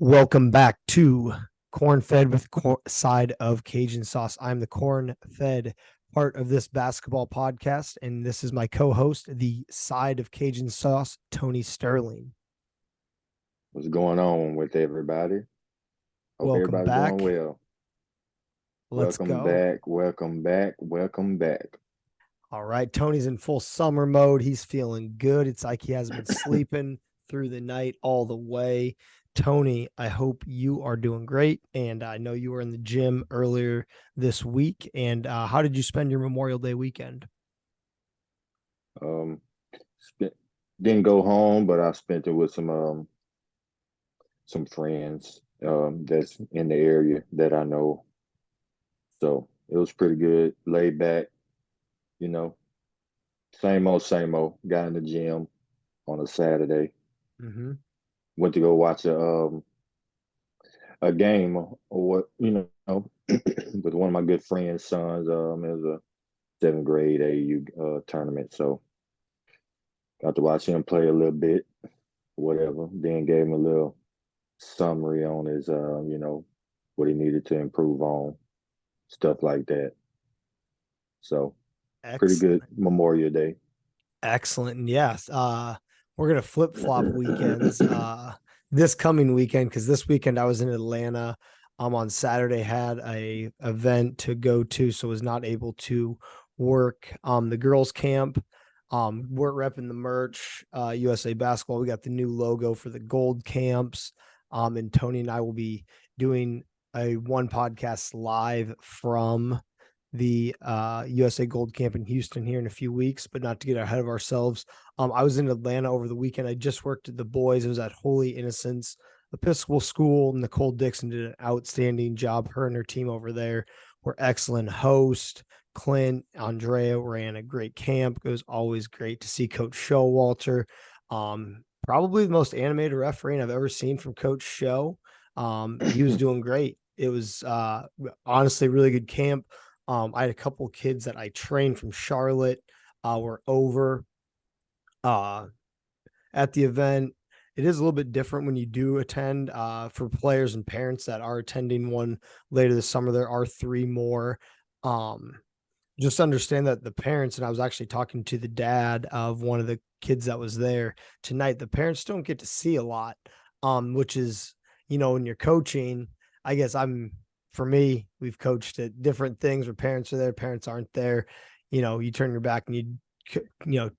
Welcome back to Corn Fed with Side of Cajun Sauce. I'm the Corn Fed part of this basketball podcast, and this is my co-host, the Side of Cajun Sauce, Tony Sterling. What's going on with everybody? Hope Welcome everybody's doing back. well. Let's Welcome go. back, welcome back, welcome back. All right, Tony's in full summer mode. He's feeling good. It's like he hasn't been sleeping through the night all the way. Tony, I hope you are doing great. And I know you were in the gym earlier this week. And how did you spend your Memorial Day weekend? Um, spent, didn't go home, but I spent it with some friends that's in the area that I know. So it was pretty good, laid back, you know, same old, same old. Got in the gym on a Saturday. Mm-hmm. Went to go watch a game or what, with one of my good friends' sons. It was a seventh grade AU tournament. So got to watch him play a little bit, whatever. Then gave him a little summary on his, what he needed to improve on, stuff like that. So pretty good Excellent. Memorial Day. Excellent. And yes, we're gonna flip flop weekends this coming weekend because this weekend I was in Atlanta. On Saturday had a event to go to, so was not able to work the girls camp. We're repping the merch, USA basketball. We got the new logo for the gold camps. And Tony and I will be doing a one podcast live from the USA Gold Camp in Houston here in a few weeks, but not to get ahead of ourselves. I was in Atlanta over the weekend. I just worked at the boys. It was at Holy Innocents Episcopal School. Nicole Dixon did an outstanding job. Her and her team over there were excellent hosts. Clint, Andrea ran a great camp. It was always great to see Coach Showalter. Probably the most animated refereeing I've ever seen from Coach Show. He was doing great. It was honestly a really good camp. I had a couple kids that I trained from Charlotte were over uh, at the event. It is a little bit different when you do attend for players and parents that are attending one later this summer. There are three more. Um, just understand that the parents, and I was actually talking to the dad of one of the kids that was there tonight. The parents don't get to see a lot, which is, when you're coaching, I guess for me, we've coached at different things where parents are there, parents aren't there. You turn your back and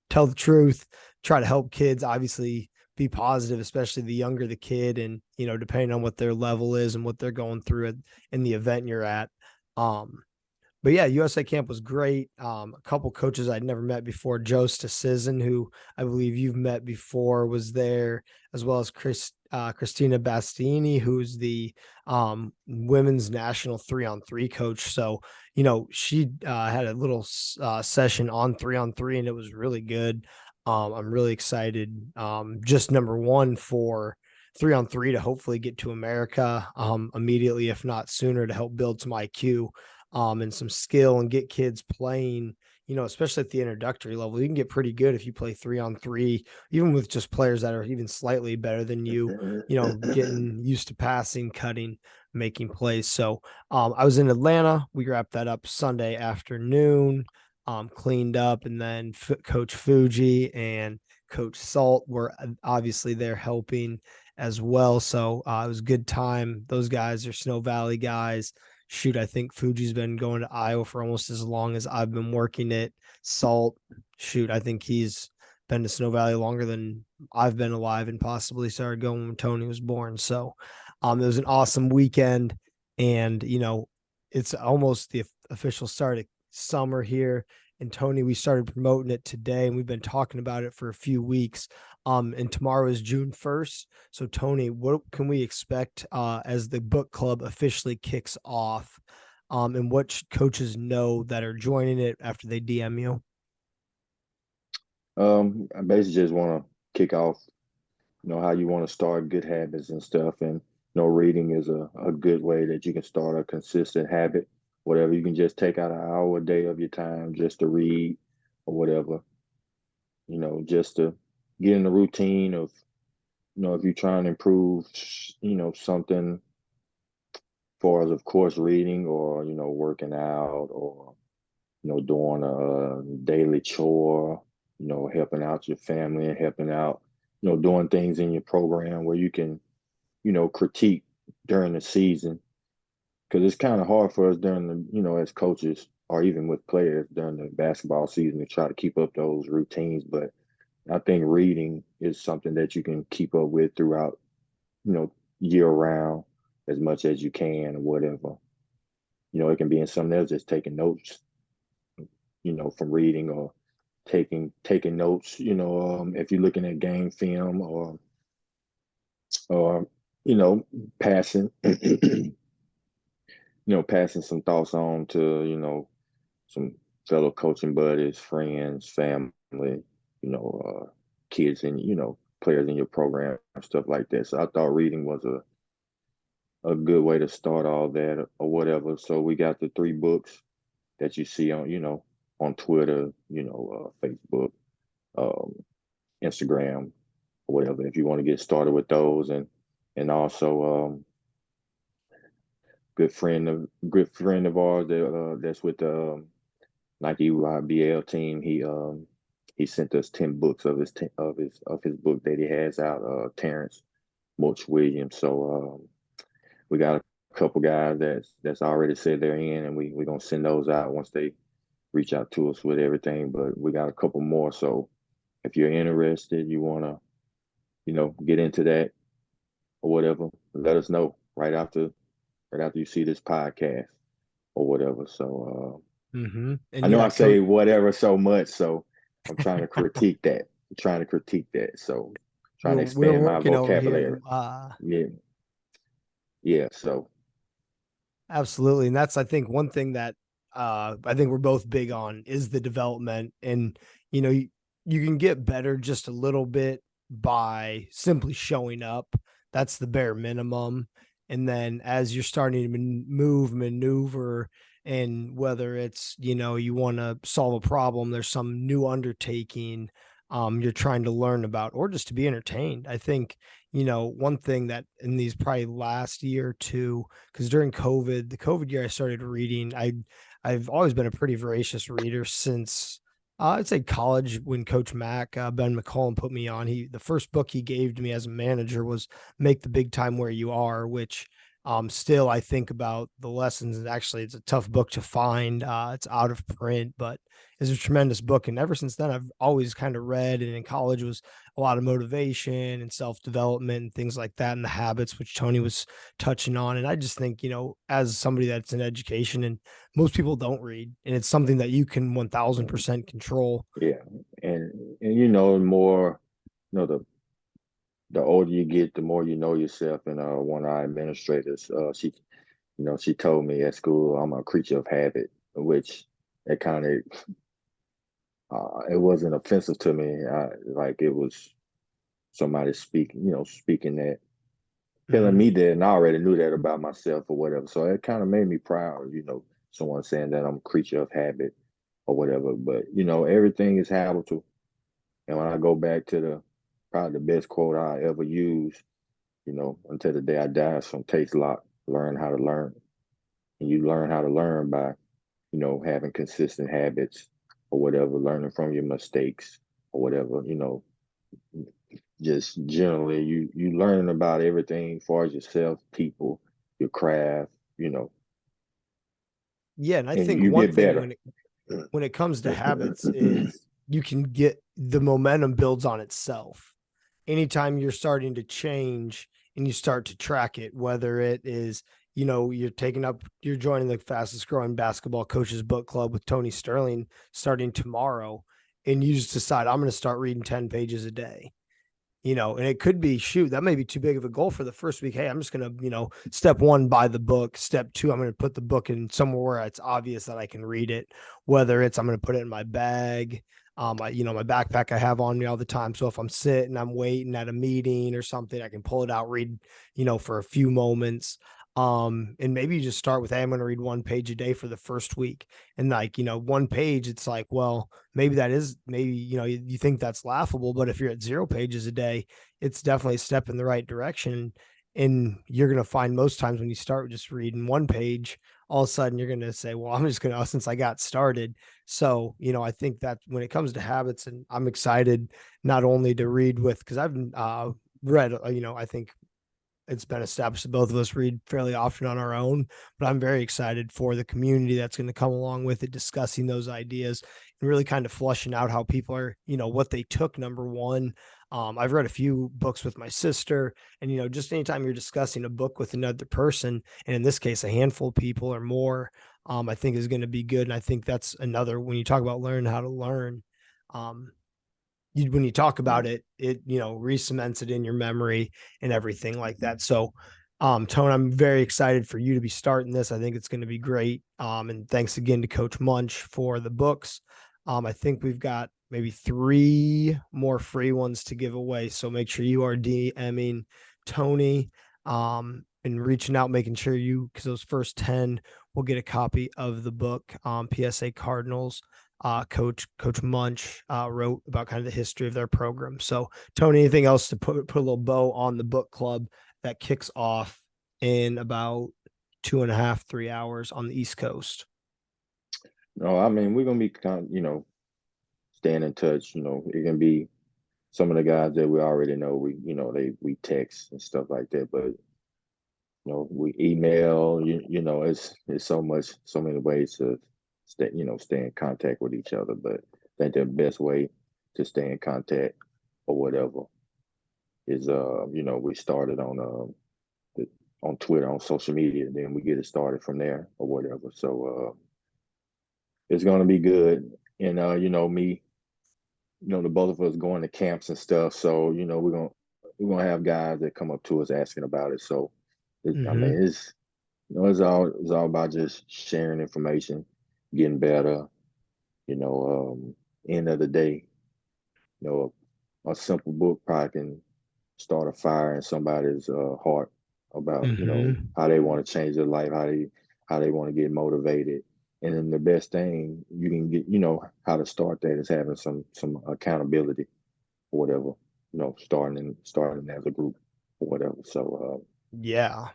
tell the truth, try to help kids, obviously be positive, especially the younger the kid. And, depending on what their level is and what they're going through in the event you're at. But yeah, USA camp was great. A couple coaches I'd never met before. Joe Stasizen, who I believe you've met before, was there, as well as Christina Bastini, who's the women's national 3-on-3 coach. So, she had a little session on 3-on-3, and it was really good. I'm really excited. Just number one for 3-on-3 to hopefully get to America immediately, if not sooner, to help build some IQ and some skill and get kids playing, especially at the introductory level. You can get pretty good if you play 3-on-3, even with just players that are even slightly better than you, getting used to passing, cutting, making plays. So I was in Atlanta. We wrapped that up Sunday afternoon, cleaned up, and then Coach Fuji and Coach Salt were obviously there helping as well. So it was a good time. Those guys are Snow Valley guys. Shoot, I think Fuji's been going to Iowa for almost as long as I've been working it. Salt, shoot, I think he's been to Snow Valley longer than I've been alive and possibly started going when Tony was born. So it was an awesome weekend. And, it's almost the official start of summer here. And Tony, we started promoting it today, and we've been talking about it for a few weeks. And tomorrow is June 1st. So, Tony, what can we expect as the book club officially kicks off? And what should coaches know that are joining it after they DM you? I basically just want to kick off, how you want to start good habits and stuff. And, reading is a good way that you can start a consistent habit. Whatever, you can just take out an hour a day of your time just to read or whatever, just to get in the routine of if you're trying to improve, something far as, of course, reading or, working out or, doing a daily chore, helping out your family and helping out, doing things in your program where you can, critique during the season. Because it's kind of hard for us during the, as coaches or even with players during the basketball season to try to keep up those routines. But I think reading is something that you can keep up with throughout, year round as much as you can or whatever. It can be in something else, just taking notes, from reading or taking notes, if you're looking at game film or passing, passing some thoughts on to, some fellow coaching buddies, friends, family, kids and, players in your program, stuff like that. So I thought reading was a good way to start all that or whatever. So we got the 3 books that you see on, on Twitter, Facebook, um, Instagram, or whatever. If you want to get started with those, and also good friend of ours that's with the Nike YBL team. He sent us 10 books of his book that he has out. Terrence Mulch Williams. So we got a couple guys that's already said they're in, and we're gonna send those out once they reach out to us with everything. But we got a couple more. So if you're interested, you wanna, get into that or whatever, let us know right after you see this podcast or whatever. So I And know yeah, I say coach. whatever so much, so I'm trying to critique that. I'm trying to critique that. So trying to We're expand my working over here. vocabulary. Yeah, yeah. So Absolutely. And that's, I think, one thing that I think we're both big on is the development. And, you can get better just a little bit by simply showing up. That's the bare minimum. And then as you're starting to maneuver, and whether it's, you want to solve a problem, there's some new undertaking you're trying to learn about, or just to be entertained. I think, one thing that in these probably last year or two, because during the COVID year, I started reading. I've always been a pretty voracious reader since I'd say college when Coach Mack, Ben McCollum put me on. The first book he gave to me as a manager was Make the Big Time Where You Are, which still I think about the lessons. And actually, it's a tough book to find. It's out of print, but it's a tremendous book. And ever since then, I've always kind of read. And in college was a lot of motivation and self development and things like that, and the habits, which Tony was touching on. And I just think, as somebody that's in education, and most people don't read, and it's something that you can 1000% control. yeah, and more, the older you get, the more you know yourself. And one of our administrators, she told me at school, I'm a creature of habit, which it kind of it wasn't offensive to me. Like it was somebody speaking that, telling Mm-hmm. me that, and I already knew that about myself or whatever. So it kind of made me proud, someone saying that I'm a creature of habit or whatever. But everything is habitual. And when I go back to probably the best quote I ever used, until the day I die, is from Taste Lock, learn how to learn. And you learn how to learn by, having consistent habits or whatever, learning from your mistakes or whatever, just generally you learning about everything as far as yourself, people, your craft, you know, Yeah, and I and think you one get thing better. when it comes to habits is you can get the momentum builds on itself. Anytime you're starting to change and you start to track it, whether it is, you're joining the fastest growing basketball coaches book club with Tony Sterling starting tomorrow, and you just decide, I'm going to start reading 10 pages a day. And it could be, shoot, that may be too big of a goal for the first week. Hey, I'm just going to, step one, buy the book. Step two, I'm going to put the book in somewhere where it's obvious that I can read it, whether it's, I'm going to put it in my bag, my backpack I have on me all the time. So if I'm sitting, I'm waiting at a meeting or something, I can pull it out, read, for a few moments. And maybe you just start with, hey, I'm going to read 1 page a day for the first week. And like, 1 page, it's like, well, maybe that is, maybe, you think that's laughable, but if you're at 0 pages a day, it's definitely a step in the right direction. And you're going to find most times when you start just reading 1 page, all of a sudden you're going to say, well, I'm just going to, since I got started. So, I think that when it comes to habits, and I'm excited not only to read with, because I've read, I think it's been established that both of us read fairly often on our own, but I'm very excited for the community that's going to come along with it, discussing those ideas and really kind of flushing out how people are, what they took. Number one, I've read a few books with my sister, and just anytime you're discussing a book with another person, and in this case, a handful of people or more, I think is going to be good. And I think that's another, when you talk about learning how to learn, um, when you talk about Yeah. it, it re-cements it in your memory and everything like that. So, Tone, I'm very excited for you to be starting this. I think it's going to be great. And thanks again to Coach Munch for the books. I think we've got maybe 3 more free ones to give away. So make sure you are DMing Tony, and reaching out, making sure because those first 10 will get a copy of the book, PSA Cardinals. Coach Munch wrote about kind of the history of their program. So, Tony, anything else to put a little bow on the book club that kicks off in about 2.5, 3 hours on the East Coast? No, I mean, we're gonna be staying in touch. It can be some of the guys that we already know. We text and stuff like that, but we email. It's so many ways to stay in contact with each other. But I think the best way to stay in contact or whatever is we started on Twitter, on social media, then we get it started from there or whatever. So it's gonna be good. And me, the both of us going to camps and stuff. So we're gonna have guys that come up to us asking about it. So I Mm-hmm. mean, it's all about just sharing information, getting better. You know, End of the day, you know, a simple book probably can start a fire in somebody's heart about Mm-hmm. how they want to change their life, how they want to get motivated. And then the best thing you can get, how to start that is having some accountability or whatever. Starting as a group or whatever. So Yeah,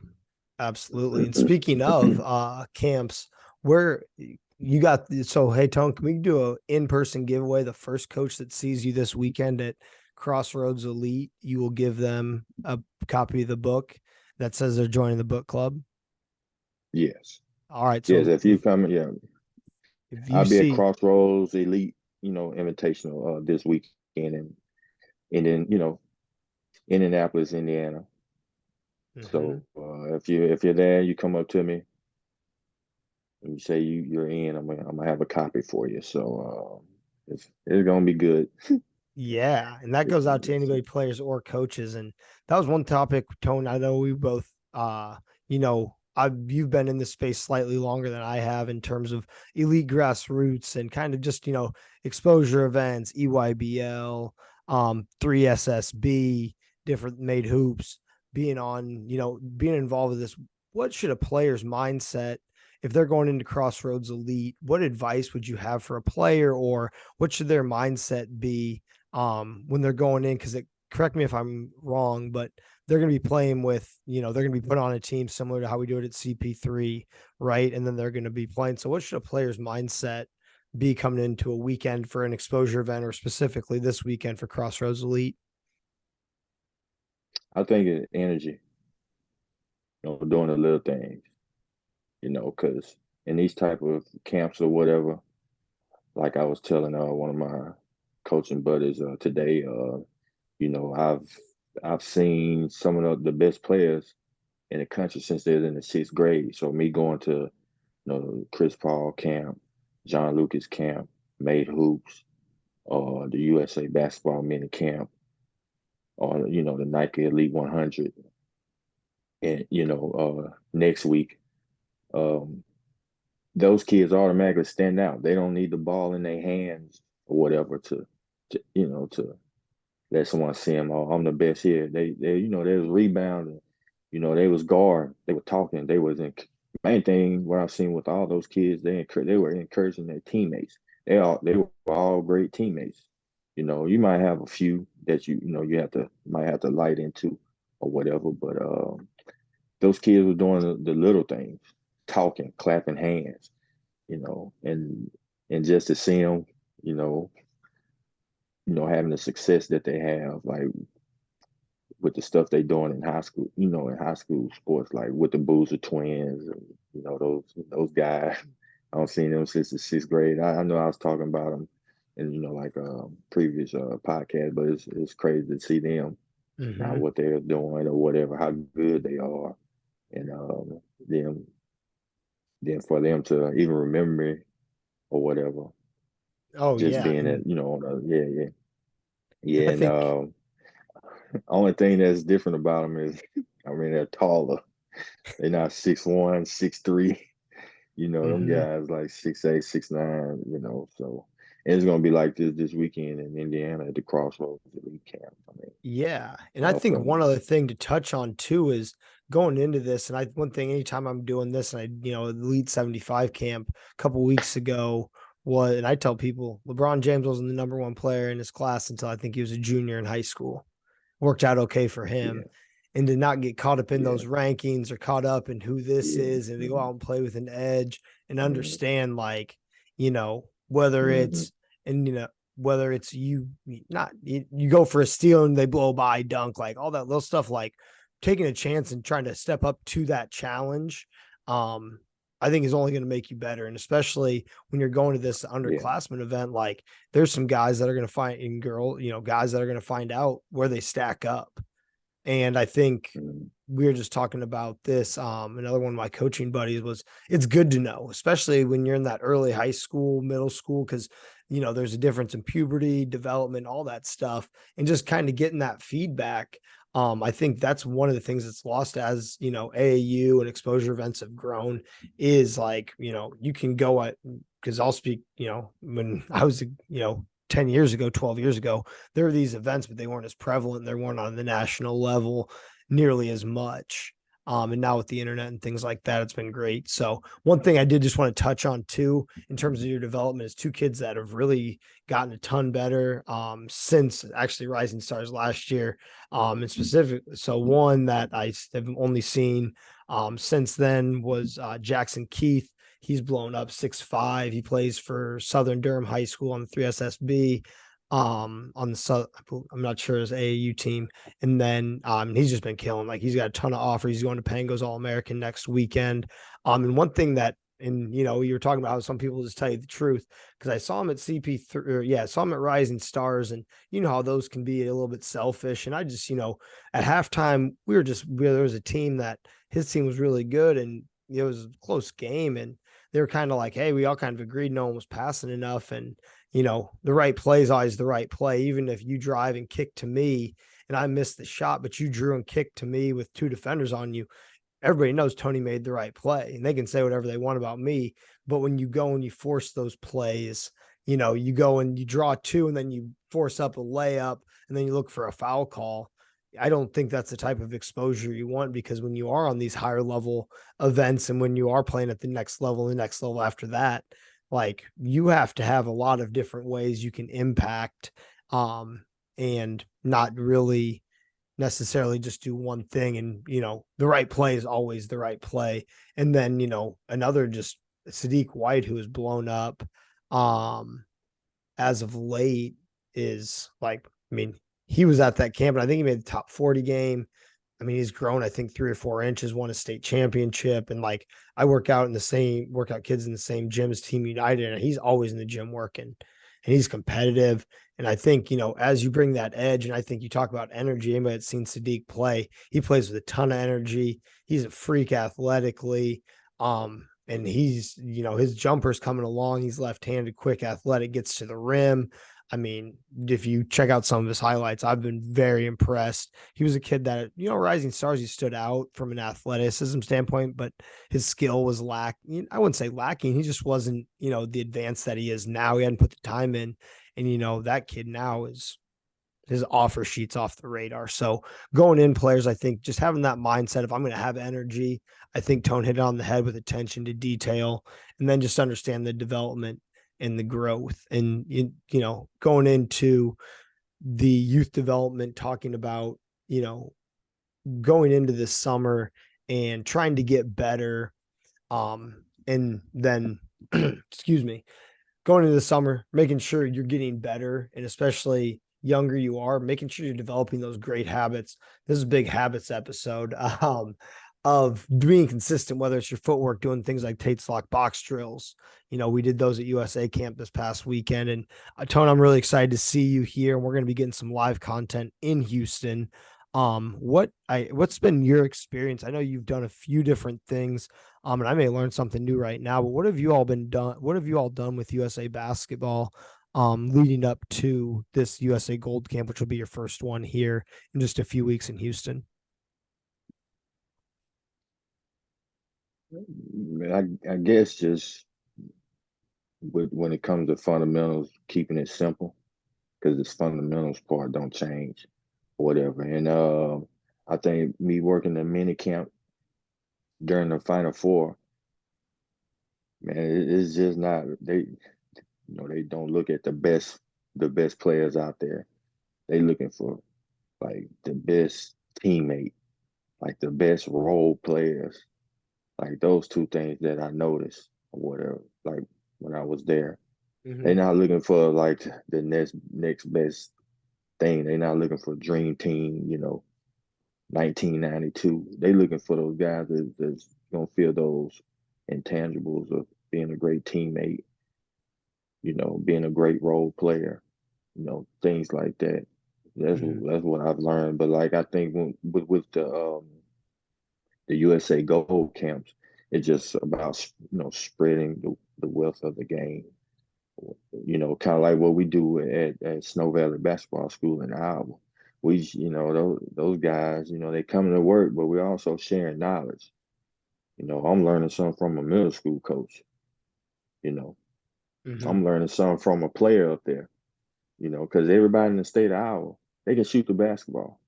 absolutely. And speaking of camps, where you got, so hey Tone, can we do a in-person giveaway? The first coach that sees you this weekend at Crossroads Elite, you will give them a copy of the book that says they're joining the book club. yes, All right. yes. So If you come, yeah, if you I'll be at see, Crossroads Elite, Invitational this weekend, and then Indianapolis, Indiana. mm-hmm. So if you're there, you come up to me and you say you're in. I'm gonna have a copy for you. So it's gonna be good. Yeah, and that It's goes gonna out be to anybody, players or coaches. And that was one topic, Tone. I know we both, you've been in this space slightly longer than I have in terms of elite grassroots and kind of just exposure events, EYBL, 3SSB, different made hoops, being involved with this. What should a player's mindset, if they're going into Crossroads Elite, what advice would you have for a player, or what should their mindset be when they're going in? Because correct me if I'm wrong, but they're going to be playing with, they're going to be put on a team similar to how we do it at CP3, right? And then they're going to be playing. So, what should a player's mindset be coming into a weekend for an exposure event, or specifically this weekend for Crossroads Elite? I think it's energy. Doing the little things. Because in these type of camps or whatever, like I was telling one of my coaching buddies today, I've seen some of the best players in the country since they're in the sixth grade. So me going to Chris Paul camp, John Lucas camp, made hoops, or the USA basketball mini camp, or the Nike Elite 100, and next week, um, those kids automatically stand out. They don't need the ball in their hands or whatever to let someone see them. Oh, I'm the best here. They was rebounding They was guard. They were talking. They was in main thing. What I've seen with all those kids, they were encouraging their teammates. They were all great teammates. You might have a few that might have to light into or whatever, but those kids were doing the little things, talking, clapping hands, and just to see them, you know, having the success that they have, like with the stuff they doing in high school, in high school sports, like with the Boozer twins, and, those guys. I don't seen them since the sixth grade. I know I was talking about them in like previous podcast, but it's crazy to see them now Hmm. what they're doing or whatever, how good they are, and them then for them to even remember me or whatever, Oh just yeah, being and at yeah, yeah, I yeah, and think only thing that's different about them is, I mean, they're taller. They're not 6'1", 6'3". Them mhm. guys like 6'8", 6'9", so and it's gonna be like this weekend in Indiana at the Crossroads Elite camp. I mean, Yeah, and I think one welcome. other thing to touch on too is going into this, and one thing anytime I'm doing this, and Elite 75 camp a couple weeks ago was, and I tell people LeBron James wasn't the number one player in his class until I think he was a junior in high school. Worked out okay for him, Yeah, and to not get caught up in yeah, those rankings or caught up in who this yeah. is, and to go out and play with an edge and Mm-hmm. understand, like, whether Mm-hmm. it's, and whether it's you, not you go for a steal and they blow by dunk, like all that little stuff, like taking a chance and trying to step up to that challenge. um I think is only going to make you better, and especially when you're going to this Yeah. underclassmen event, like there's some guys that are going to find in guys that are going to find out where they stack up. And I think Mm-hmm. we were just talking about this. Another one of my coaching buddies was, it's good to know, especially when you're in that early high school, middle school, because there's a difference in puberty, development, all that stuff, and just kind of getting that feedback. I think that's one of the things that's lost as AAU and exposure events have grown, is like, you can go at, because I'll speak, when I was 10 years ago, 12 years ago, there were these events, but they weren't as prevalent. They weren't on the national level nearly as much. And now with the internet and things like that, it's been great. So one thing I did just want to touch on too, in terms of your development, is two kids that have really gotten a ton better since actually Rising Stars last year. And specific, so one that I have only seen since then was Jackson Keith. He's blown up 6'5". He plays for Southern Durham High School on the 3SSB, on the I'm not sure his AAU team. And then he's just been killing. Like, he's got a ton of offers. He's going to Pango's All American next weekend. And one thing that, and you were talking about how some people just tell you the truth, because I saw him at CP3, or yeah, I saw him at Rising Stars, and you know how those can be a little bit selfish. And I just, at halftime, there was a team that his team was really good, and it was a close game, and they were kind of like, hey, we all kind of agreed no one was passing enough. And, the right play is always the right play. Even if you drive and kick to me and I missed the shot, but you drew and kicked to me with two defenders on you, everybody knows Tony made the right play, and they can say whatever they want about me. But when you go and you force those plays, you go and you draw two and then you force up a layup and then you look for a foul call. I don't think that's the type of exposure you want, because when you are on these higher level events and when you are playing at the next level after that, like, you have to have a lot of different ways you can impact, and not really necessarily just do one thing. And the right play is always the right play. And then another, just Sadiq White, who has blown up um as of late, is like, I mean, he was at that camp and I think he made the top 40 game. I mean, he's grown, I think, 3 or 4 inches, won a state championship. And like, I work out kids in the same gym as Team United, and he's always in the gym working, and he's competitive. And I think, as you bring that edge, and I think you talk about energy, anybody that's seen Sadiq play, he plays with a ton of energy. He's a freak athletically. And he's, his jumper's coming along. He's left-handed, quick, athletic, gets to the rim. I mean, if you check out some of his highlights, I've been very impressed. He was a kid that, Rising Stars, he stood out from an athleticism standpoint, but his skill was I wouldn't say lacking. He just wasn't, the advance that he is now. He hadn't put the time in. And, that kid now is his offer sheets off the radar. So going in, players, I think just having that mindset of I'm going to have energy. I think Tone hit it on the head with attention to detail, and then just understand the development and the growth. And going into the youth development, talking about going into this summer and trying to get better. And then, excuse me, going into the summer, making sure you're getting better, and especially younger you are, making sure you're developing those great habits. This is a big habits episode, of being consistent, whether it's your footwork, doing things like Tate's lock box drills. We did those at USA camp this past weekend. And Tone, I'm really excited to see you here. And we're going to be getting some live content in Houston. What's been your experience? I know you've done a few different things, and I may learn something new right now, but what have you all done with USA basketball, leading up to this USA Gold Camp, which will be your first one here in just a few weeks in Houston? I guess just when it comes to fundamentals, keeping it simple because this fundamentals part don't change or whatever. And I think me working the mini camp during the Final Four, man, it's just not they don't look at the best players out there. They looking for like the best teammate, like the best role players, like those two things that I noticed or whatever. Like when I was there, they Mm-hmm. not looking for like the next best thing. They not looking for dream team, 1992. They looking for those guys that's gonna feel those intangibles of being a great teammate, being a great role player, things like that. That's Mm-hmm. that's what I've learned. But like I think with the USA Gold camps, it's just about spreading the wealth of the game. Kind of like what we do at Snow Valley Basketball School in Iowa. Those guys, they come to work, but we're also sharing knowledge. I'm learning something from a middle school coach. You know, Mm-hmm. I'm learning something from a player up there. Because everybody in the state of Iowa, they can shoot the basketball.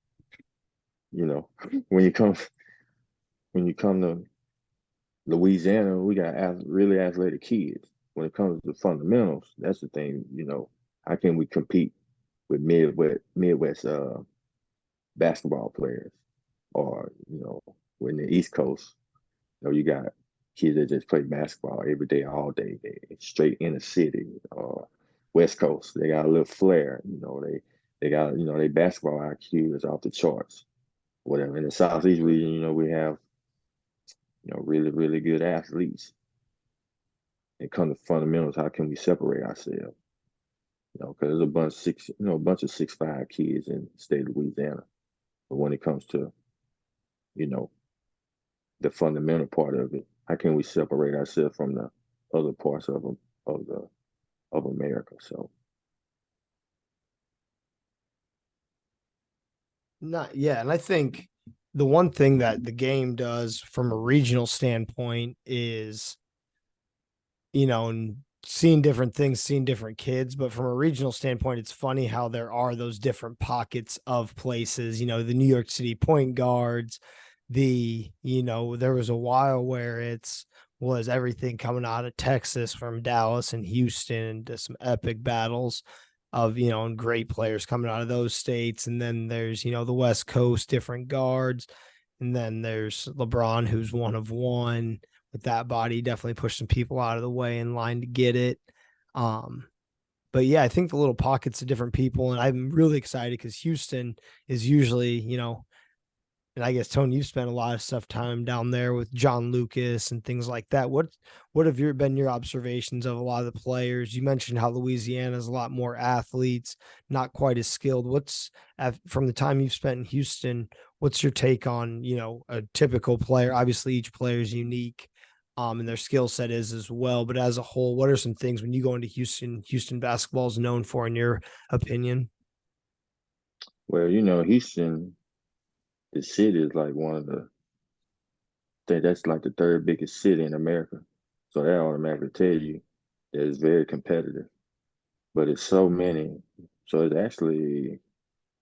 You know, when you come when you come to Louisiana, we got really athletic kids. When it comes to fundamentals, that's the thing. How can we compete with Midwest basketball players, or when the East Coast, you got kids that just play basketball every day, all day. They straight in the city. Or West Coast, they got a little flair. They got they basketball IQ is off the charts. Whatever. In the Southeast region, we have really really good athletes. It comes to fundamentals. How can we separate ourselves? Because there's a bunch of 6'5" kids in the state of Louisiana. But when it comes to you know the fundamental part of it, how can we separate ourselves from the other parts of the of America? So Not yeah, and I think the one thing that the game does from a regional standpoint is, and seeing different things, seeing different kids. But from a regional standpoint, it's funny how there are those different pockets of places, the New York City point guards, there was a while where was everything coming out of Texas from Dallas and Houston to some epic battles of, and great players coming out of those states. And then there's, the West Coast, different guards. And then there's LeBron, who's one of one with that body, definitely pushed some people out of the way in line to get it. Um, but yeah, I think the little pockets of different people, and I'm really excited because Houston is usually, and I guess Tony, you've spent a lot of stuff time down there with John Lucas and things like that. What have been your observations of a lot of the players? You mentioned how Louisiana is a lot more athletes, not quite as skilled. From the time you've spent in Houston, what's your take on, a typical player? Obviously, each player is unique, and their skill set is as well. But as a whole, what are some things when you go into Houston? Houston basketball is known for, in your opinion? well, Houston, the city is like one of the think that's like the third biggest city in America. So that automatically tell you that it's very competitive. But it's so many. So it's actually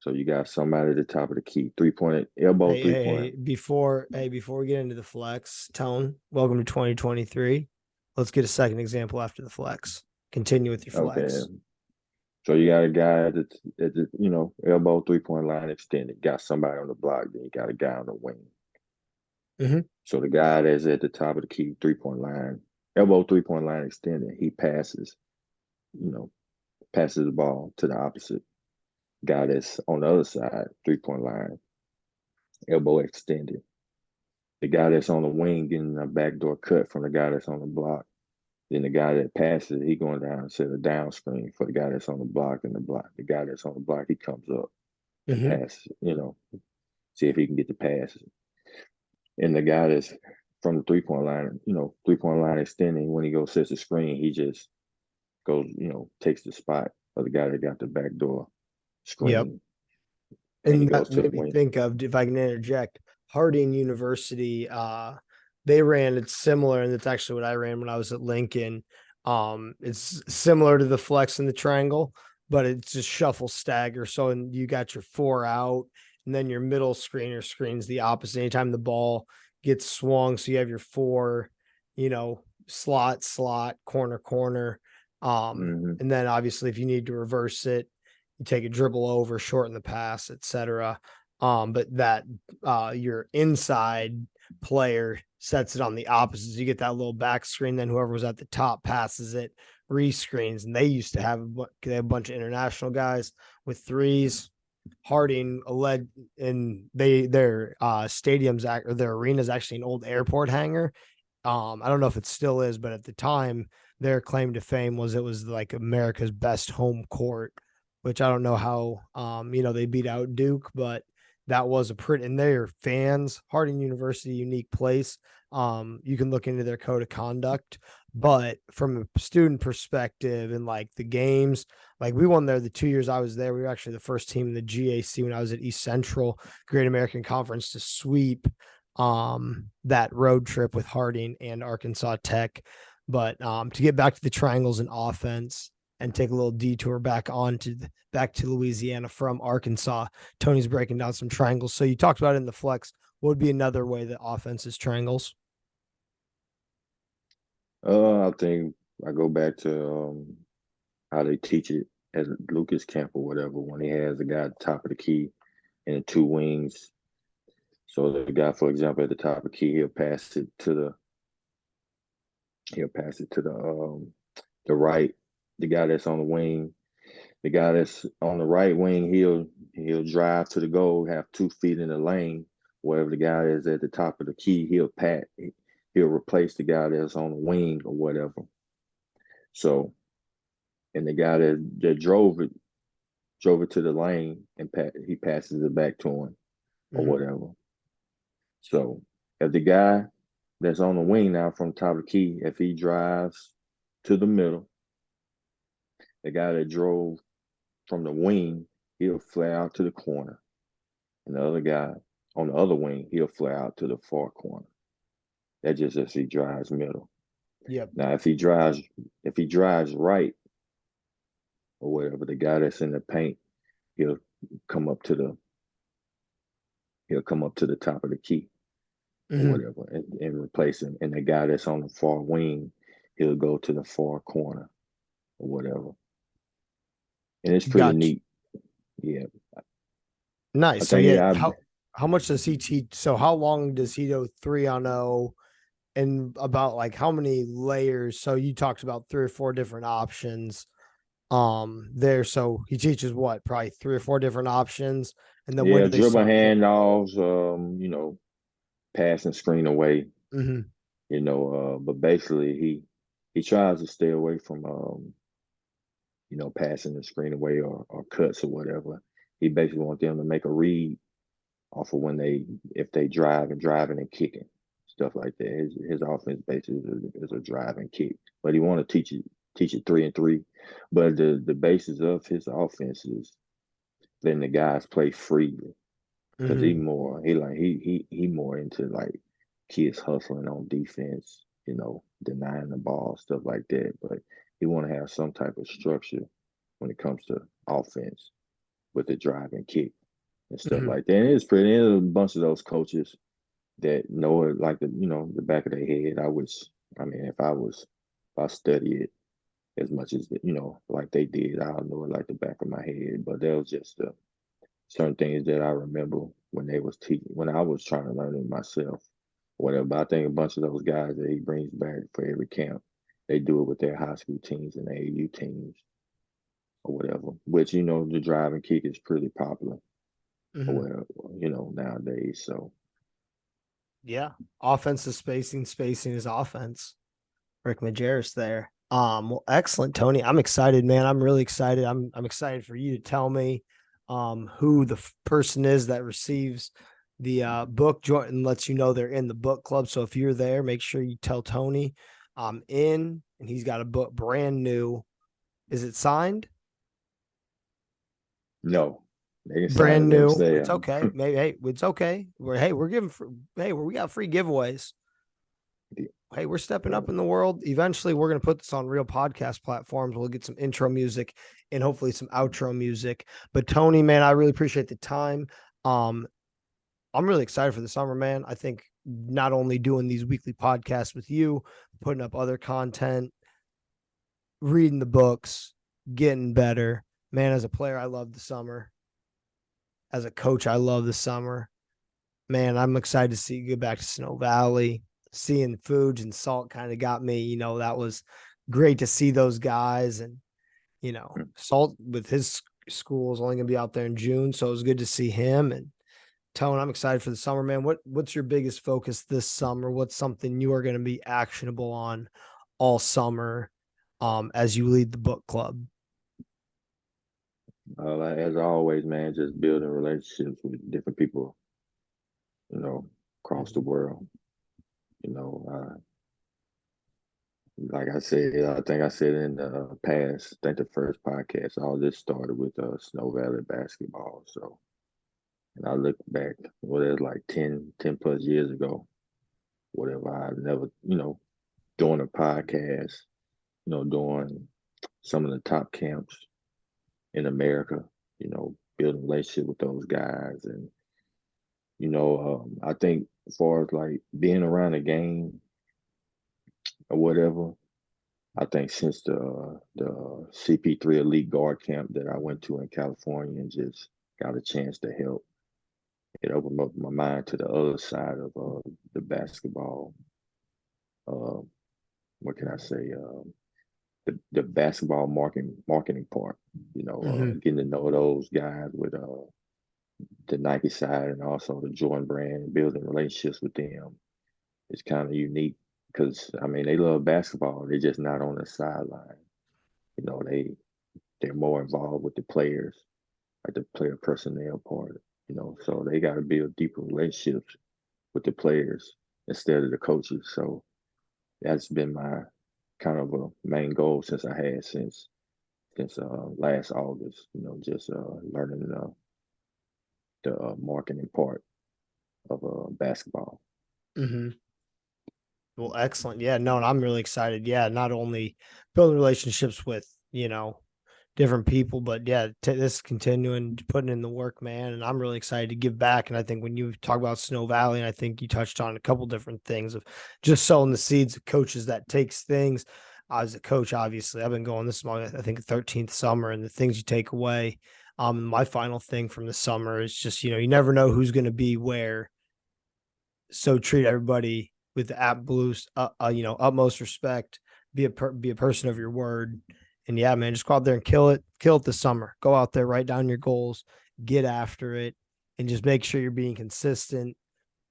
So you got somebody at the top of the key, 3 point elbow, Hey, 3 point. before we get into the flex, Tone, welcome to 2023. Let's get a second example after the flex. Continue with your Okay. flex. So you got a guy at the elbow 3 point line extended. Got somebody on the block. Then you got a guy on the wing. Mm-hmm. So the guy that's at the top of the key 3 point line, elbow 3 point line extended. He you know, passes the ball to the opposite guy that's on the other side 3 point line, elbow extended. The guy that's on the wing getting a backdoor cut from the guy that's on the block. Then the guy that passes, he going down and set a down screen for the guy that's on the block and the block. The guy that's on the block, he comes up and Mm-hmm. passes, see if he can get the pass. And the guy that's from the 3 point line, 3 point line extending, when he goes sets the screen, he just goes, takes the spot of the guy that got the backdoor Yep. screen and he And goes that to the made me wing. think of, if I can interject, Harding University, they ran it's similar, and it's actually what I ran when I was at Lincoln. It's similar to the flex in the triangle, but it's just shuffle stagger. So and you got your four out, and then your middle screener screens the opposite anytime the ball gets swung. So you have your four, slot, corner, corner. Mm-hmm. And then obviously if you need to reverse it, you take a dribble over, shorten the pass, etc. But that your inside player sets it on the opposite. So you get that little back screen, then whoever was at the top passes it, rescreens. And they used to have a bunch of international guys with threes. Harding led and their stadiums or their arena is actually an old airport hangar. I don't know if it still is, but at the time, their claim to fame was it was like America's best home court, which I don't know how they beat out Duke, but that was a pretty and their fans, Harding University, unique place. You can look into their code of conduct, but from a student perspective and like the games, like we won there the 2 years I was there. We were actually the first team in the GAC when I was at East Central, Great American Conference, to sweep that road trip with Harding and Arkansas Tech. But to get back to the triangles and offense and take a little detour back to Louisiana from Arkansas, Tony's breaking down some triangles. So you talked about it in the flex. What would be another way that offense is triangles? I think I go back to how they teach it at Lucas Camp or whatever when he has the guy at the top of the key and the two wings. So the guy, for example, at the top of the key, he'll pass it to the right. The guy that's on the wing, the guy that's on the right wing, he'll drive to the goal, have 2 feet in the lane. Wherever the guy is at the top of the key, he'll replace the guy that's on the wing or whatever. So, and the guy that drove it to the lane and he passes it back to him or Mm-hmm. whatever. So if the guy that's on the wing now from top of the key, if he drives to the middle, the guy that drove from the wing, he'll flare out to the corner. And the other guy on the other wing, he'll flare out to the far corner. That just if he drives middle. Yep. Now if he drives right or whatever, the guy that's in the paint, he'll come up to the he'll come up to the top of the key or Mm-hmm. whatever and replace him. And the guy that's on the far wing, he'll go to the far corner or whatever. And it's pretty Gotcha. neat. Yeah. I Nice. So think yeah, I how much does he teach? So how long does he go 3-on-0? And about like how many layers? So you talked about three or four different options there. So he teaches what, probably three or four different options. And then when yeah, do they dribble start? handoffs, pass and screen away, Mm-hmm. but basically he tries to stay away from passing the screen away or cuts or whatever. He basically wants them to make a read off of if they driving and kicking, stuff like that. His offense basically is a drive and kick, but he want to teach it 3-and-3. But the basis of his offense is letting the guys play freely because Mm-hmm. he more into like kids hustling on defense, denying the ball, stuff like that. But he want to have some type of structure when it comes to offense with the drive and kick. and stuff Mhm. like that. And it's pretty. There's a bunch of those coaches that know it like the back of their head. I mean, if I study it as much as like they did, I'll know it like the back of my head. But there was just certain things that I remember when they was teaching, when I was trying to learn it myself, whatever. But I think a bunch of those guys that he brings back for every camp, they do it with their high school teams and AAU teams or whatever. Which the drive and kick is pretty popular or Mhm. whatever, nowadays. So Yeah. Offensive spacing is offense. Rick Majerus there. Well, excellent, Tony. I'm excited, man. I'm really excited. I'm excited for you to tell me who the person is that receives the book joint and lets you know they're in the book club. So if you're there, make sure you tell Tony I'm in, and he's got a book brand new. Is it signed? no, they can sign Brand it new. It's themselves. okay. Maybe hey, it's okay. We're giving we got free giveaways. Hey, we're stepping up in the world. Eventually, we're going to put this on real podcast platforms. We'll get some intro music and hopefully some outro music. But Tony, man, I really appreciate the time. Um, I'm really excited for the summer, man. I think not only doing these weekly podcasts with you, putting up other content, reading the books, getting better. Man, as a player, I love the summer. As a coach, I love the summer. Man, I'm excited to see you get back to Snow Valley. Seeing Fuge and Salt kind of got me. That was great to see those guys. And, Salt with his school is only going to be out there in June. So it was good to see him. And Tone, I'm excited for the summer, man. What's your biggest focus this summer? What's something you are going to be actionable on all summer as you lead the book club? Like, as always, man, just building relationships with different people, across the Mhm. world. Like I said, I think I said in the past, I think the first podcast, all this started with Snow Valley basketball. So, and I look back, what it was like 10 plus years ago, whatever. I never, doing a podcast, doing some of the top camps in America, building relationship with those guys. And, I think as far as like being around the game or whatever, I think since the CP3 Elite Guard camp that I went to in California and just got a chance to help, it opened up my mind to the other side of the basketball. Uh, what can I say? The basketball marketing part. Mhm. Getting to know those guys with the Nike side and also the Jordan brand, and building relationships with them. It's kind of unique because I mean they love basketball. They're just not on the sideline. You know, they're more involved with the players, like the player personnel part. So they got to build deeper relationships with the players instead of the coaches. So that's been my kind of a main goal since I had since last August. Just learning the marketing part of basketball. Mhm. Well, excellent. Yeah, no, and I'm really excited. Yeah, not only building relationships with, different people, but yeah, this continuing putting in the work, man. And I'm really excited to give back. And I think when you talk about Snow Valley, and I think you touched on a couple different things of just sowing the seeds of coaches that takes things. As a coach, obviously, I've been going this is my, I think, 13th summer, and the things you take away. My final thing from the summer is just, you never know who's going to be where, so treat everybody with the utmost respect. Be a person of your word, and yeah, man, just go out there and kill it this summer. Go out there, write down your goals, get after it, and just make sure you're being consistent.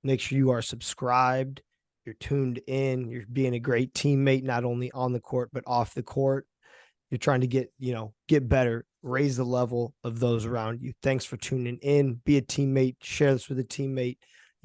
Make sure you are subscribed, you're tuned in, you're being a great teammate, not only on the court but off the court. You're trying to get better, raise the level of those around you. Thanks for tuning in. Be a teammate. Share this with a teammate.